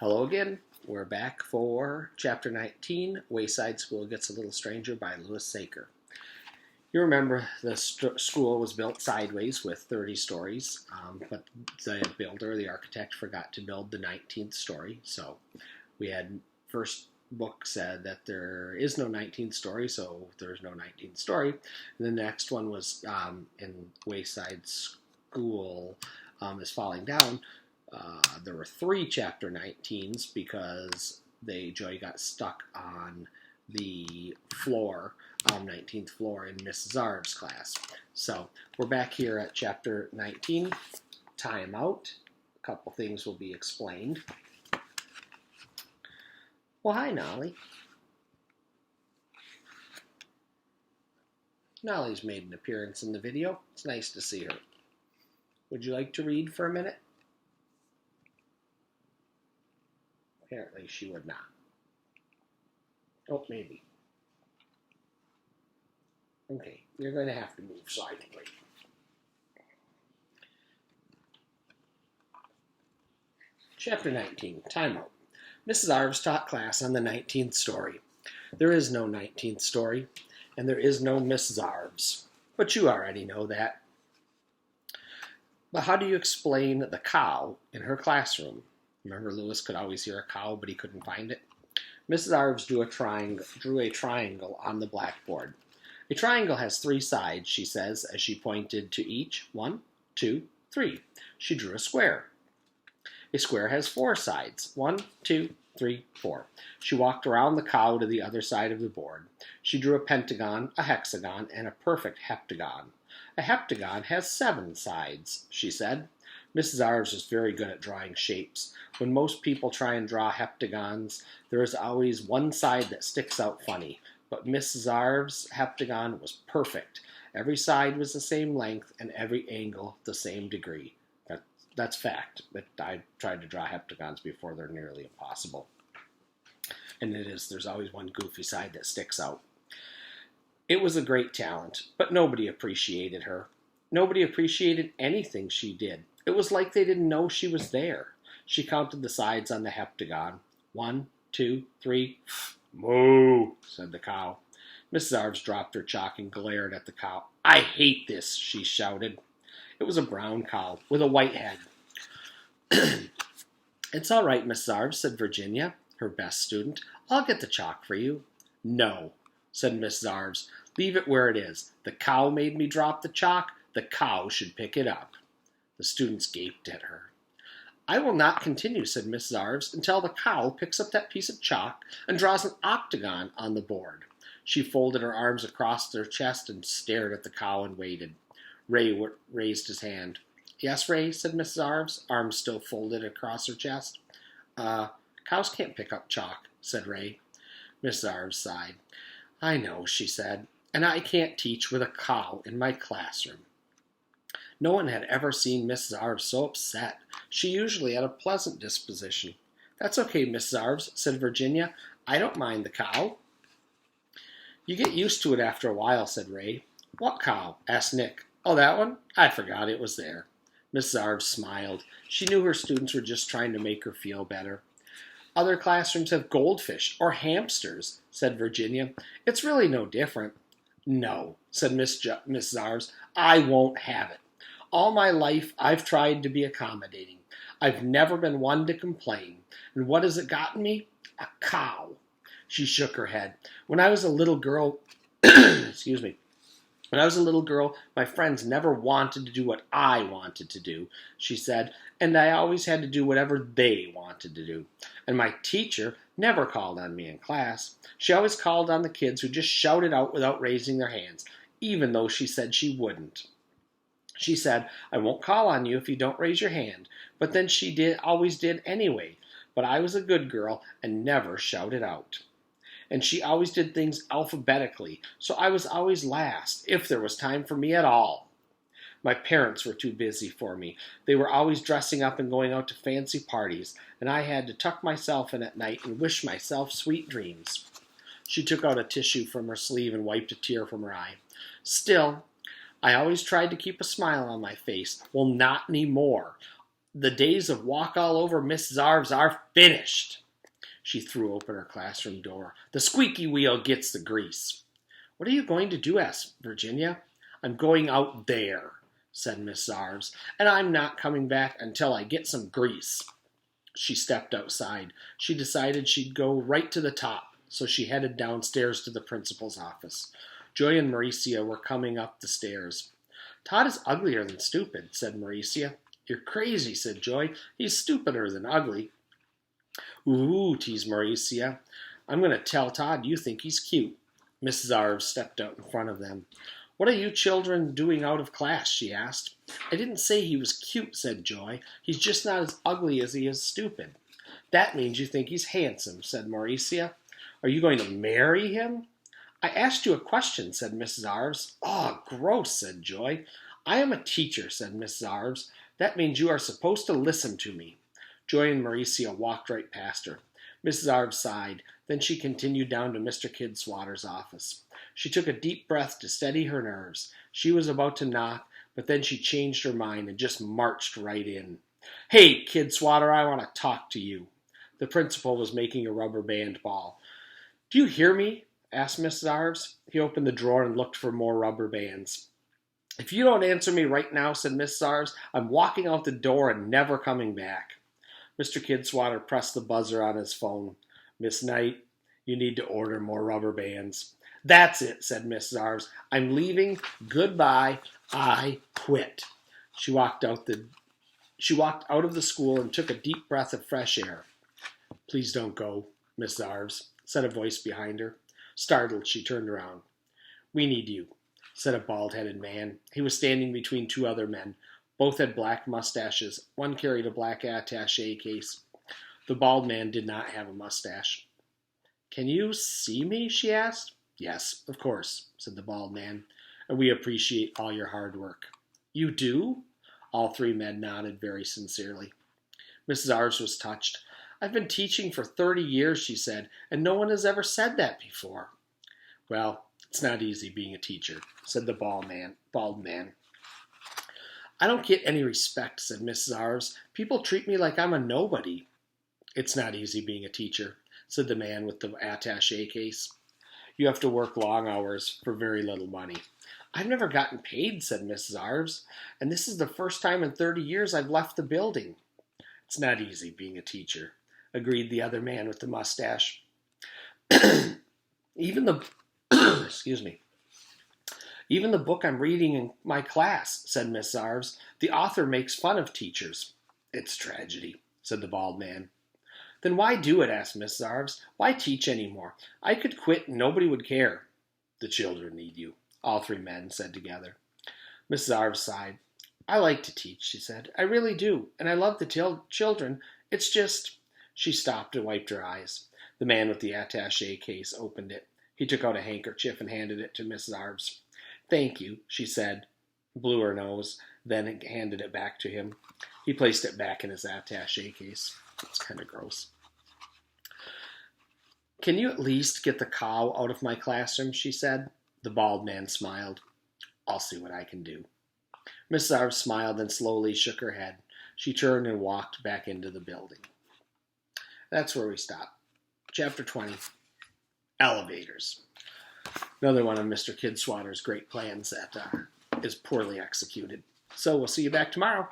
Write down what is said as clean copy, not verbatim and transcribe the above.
Hello again. We're back for Chapter 19, Wayside School Gets a Little Stranger by Sachar. You remember the school was built sideways with 30 stories, but the builder, the architect, forgot to build the 19th story. So we had first book said that there is no 19th story, so there's no 19th story. And the next one was in Wayside School is falling down. There were 3 chapter 19s because Joy got stuck on the floor, 19th floor in Mrs. Arv's class. So we're back here at chapter 19, time out. A couple things will be explained. Well, hi, Nolly. Nolly's made an appearance in the video. It's nice to see her. Would you like to read for a minute? Apparently she would not. Oh, maybe. Okay, you're going to have to move silently. Chapter 19, timeout. Mrs. Arv's taught class on the 19th story. There is no 19th story, and there is no Mrs. Arv's. But you already know that. But how do you explain the cow in her classroom? Remember, Lewis could always hear a cow, but he couldn't find it. Mrs. Arvs drew a triangle on the blackboard. A triangle has 3 sides, she says, as she pointed to each. 1, 2, 3. She drew a square. A square has 4 sides. 1, 2, 3, 4. She walked around the cow to the other side of the board. She drew a pentagon, a hexagon, and a perfect heptagon. A heptagon has 7 sides, she said. Mrs. Arvs is very good at drawing shapes. When most people try and draw heptagons, there is always one side that sticks out funny. But Mrs. Arv's heptagon was perfect. Every side was the same length and every angle the same degree. That's fact. But I tried to draw heptagons before. They're nearly impossible. And there's always one goofy side that sticks out. It was a great talent, but nobody appreciated her. Nobody appreciated anything she did. It was like they didn't know she was there. She counted the sides on the heptagon. 1, 2, 3. Moo, said the cow. Mrs. Arvs dropped her chalk and glared at the cow. I hate this, she shouted. It was a brown cow with a white head. It's all right, Mrs. Arvs, said Virginia, her best student. I'll get the chalk for you. No, said Mrs. Arvs. Leave it where it is. The cow made me drop the chalk. The cow should pick it up. The students gaped at her. I will not continue, said Mrs. Arvs, until the cow picks up that piece of chalk and draws an octagon on the board. She folded her arms across her chest and stared at the cow and waited. Ray raised his hand. Yes, Ray, said Mrs. Arvs, arms still folded across her chest. Cows can't pick up chalk, said Ray. Mrs. Arvs sighed. I know, she said, and I can't teach with a cow in my classroom. No one had ever seen Mrs. Arvs so upset. She usually had a pleasant disposition. That's okay, Mrs. Arvs, said Virginia. I don't mind the cow. You get used to it after a while, said Ray. What cow? Asked Nick. Oh, that one? I forgot it was there. Mrs. Arvs smiled. She knew her students were just trying to make her feel better. Other classrooms have goldfish or hamsters, said Virginia. It's really no different. No, said Mrs. Arvs. I won't have it. All my life, I've tried to be accommodating. I've never been one to complain. And what has it gotten me? A cow. She shook her head. When I was a little girl, excuse me, when I was a little girl, my friends never wanted to do what I wanted to do, she said, and I always had to do whatever they wanted to do. And my teacher never called on me in class. She always called on the kids who just shouted out without raising their hands, even though she said she wouldn't. She said, I won't call on you if you don't raise your hand. But then she always did anyway. But I was a good girl and never shouted out. And she always did things alphabetically, so I was always last, if there was time for me at all. My parents were too busy for me. They were always dressing up and going out to fancy parties, and I had to tuck myself in at night and wish myself sweet dreams. She took out a tissue from her sleeve and wiped a tear from her eye. Still, I always tried to keep a smile on my face. Well, not anymore. The days of walk all over Miss Zarves are finished. She threw open her classroom door. The squeaky wheel gets the grease. What are you going to do? Asked Virginia. I'm going out there, said Miss Zarves, and I'm not coming back until I get some grease. She stepped outside. She decided she'd go right to the top, so she headed downstairs to the principal's office. Joy and Mauricia were coming up the stairs. Todd is uglier than stupid, said Mauricia. You're crazy, said Joy. He's stupider than ugly. Ooh, teased Mauricia. I'm going to tell Todd you think he's cute. Miss Zarves stepped out in front of them. What are you children doing out of class? She asked. I didn't say he was cute, said Joy. He's just not as ugly as he is stupid. That means you think he's handsome, said Mauricia. Are you going to marry him? I asked you a question, said Miss Zarves. Oh, gross, said Joy. I am a teacher, said Miss Zarves. That means you are supposed to listen to me. Joy and Mauricia walked right past her. Miss Zarves sighed. Then she continued down to Mr. Kidswatter's office. She took a deep breath to steady her nerves. She was about to knock, but then she changed her mind and just marched right in. Hey, Kidswatter, I want to talk to you. The principal was making a rubber band ball. Do you hear me? Asked Miss Zarves. He opened the drawer and looked for more rubber bands. If you don't answer me right now, said Miss Zarves, I'm walking out the door and never coming back. Mr. Kidswatter pressed the buzzer on his phone. Miss Knight, you need to order more rubber bands. That's it, said Miss Zarves. I'm leaving. Goodbye. I quit. She walked out of the school and took a deep breath of fresh air. Please don't go, Miss Zarves, said a voice behind her. Startled, she turned around. We need you, said a bald-headed man. He was standing between two other men. Both had black mustaches. One carried a black attaché case. The bald man did not have a mustache. Can you see me? She asked. Yes, of course, said the bald man, and we appreciate all your hard work. You do? All three men nodded very sincerely. Mrs. Zarves was touched. I've been teaching for 30 years, she said, and no one has ever said that before. Well, it's not easy being a teacher, said the bald man. I don't get any respect, said Mrs. Zarves. People treat me like I'm a nobody. It's not easy being a teacher, said the man with the attaché case. You have to work long hours for very little money. I've never gotten paid, said Mrs. Zarves, and this is the first time in 30 years I've left the building. It's not easy being a teacher, agreed the other man with the mustache. Even the Even the book I'm reading in my class, said Miss Zarves. The author makes fun of teachers. It's tragedy, said the bald man. Then why do it? Asked Miss Zarves. Why teach anymore? I could quit and nobody would care. The children need you, all three men said together. Miss Zarves sighed. I like to teach, she said. I really do, and I love the children. It's just... She stopped and wiped her eyes. The man with the attaché case opened it. He took out a handkerchief and handed it to Miss Zarves. Thank you, she said, blew her nose, then handed it back to him. He placed it back in his attaché case. It's kind of gross. Can you at least get the cow out of my classroom, she said. The bald man smiled. I'll see what I can do. Miss Zarves smiled and slowly shook her head. She turned and walked back into the building. That's where we stop. Chapter 20. Elevators. Another one of Mr. Kidswatter's great plans that is poorly executed. So we'll see you back tomorrow.